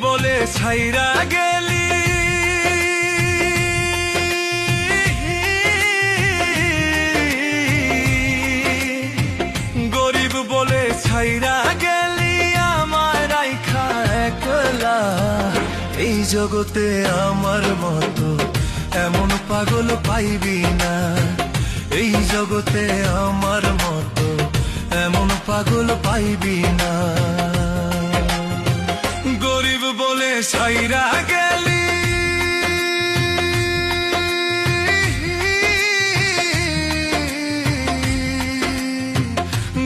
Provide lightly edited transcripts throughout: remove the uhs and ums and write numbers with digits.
বলে ছাইরা গেলি, গরিব বলে ছাইরা গেলি আমার রাইখা একলা। এই জগতে আমার মতো এমন পাগল পাইবি না, এই জগতে আমার মতো এমন পাগল পাইবি না। গরিব বলে ছাইরা গেলি,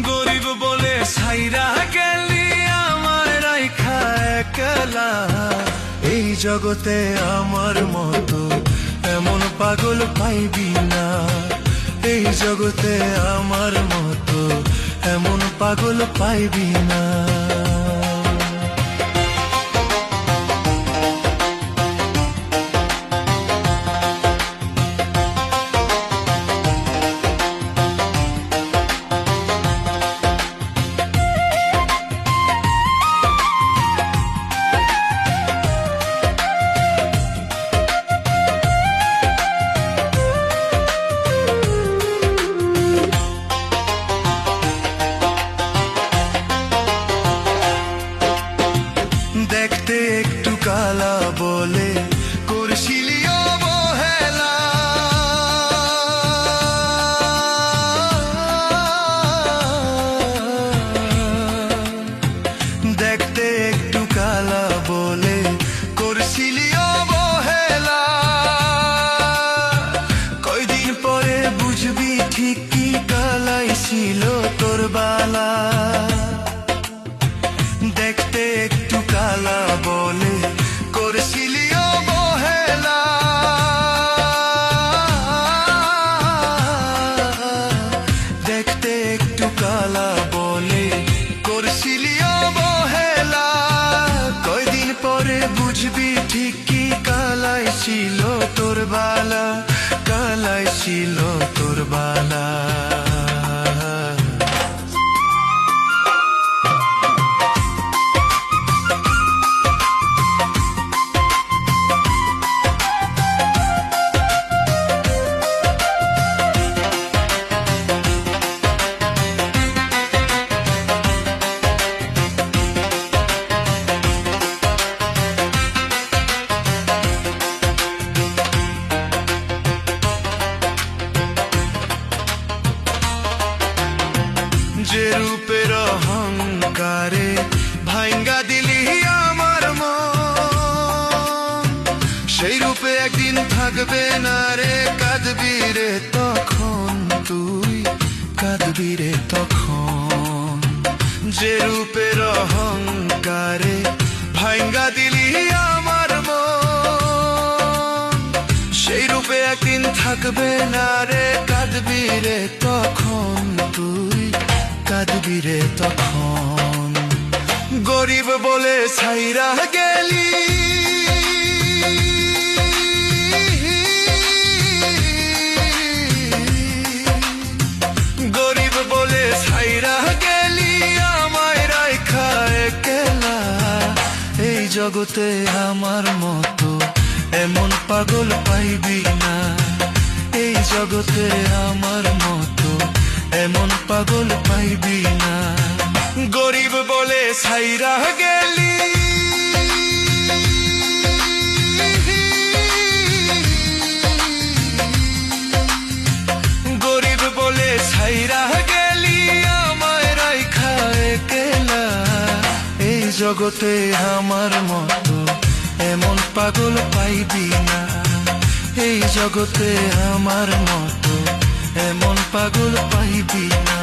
গরিব বলে ছাইরা গেলি আমার রাইখা একলা। এই জগতে আমার মতো এমন পাগল পাইবি না, এই জগতে আমার মতো এমন পাগল পাইবি না। দেখতে একটু কালা বলে করছিলি অবহেলা, দেখতে একটু কালা বলে করছিলি অবহেলা। কয়দিন পরে বুঝবি ঠিক কি কালাই ছিল তোর বালা। দেখতে একটু কালা বলে করছিলি অবহেলা, দেখতে একটু কালা বলে করছিলি অবহেলা। কয়দিন পরে বুঝবি ঠিক কি কালাই ছিল তোর বালা, কালাই ছিল তোর বালা। যে রূপের অহংকারে ভাঙ্গা দিলি আমার মন, সেই রূপে একদিন থাকবে না রে, কাঁদবি রে তখন তুই, কাঁদবি রে তখন। যে রূপের অহংকারে ভাঙ্গা দিলি আমার মন, সেই রূপে একদিন থাকবে না রে, কাঁদবি রে তখন তুই, কাঁদবি রে তখন। গরিব বলে ছাইরা গেলি, গরিব বলে ছাইরা গেলি আমায় রাইখা একলা। এই জগতে আমার মতো এমন পাগল পাইবি না, এই জগতে আমার মতো এমন পাগল পাইবি না। গরিব বলে ছাইরা গেলি, গরিব বলে ছাইরা গেলি আমায় রাইখা একলা। এই জগতে আমার মতো এমন পাগল পাইবি না, এই জগতে আমার মতো এমন পাগল পাইবি না।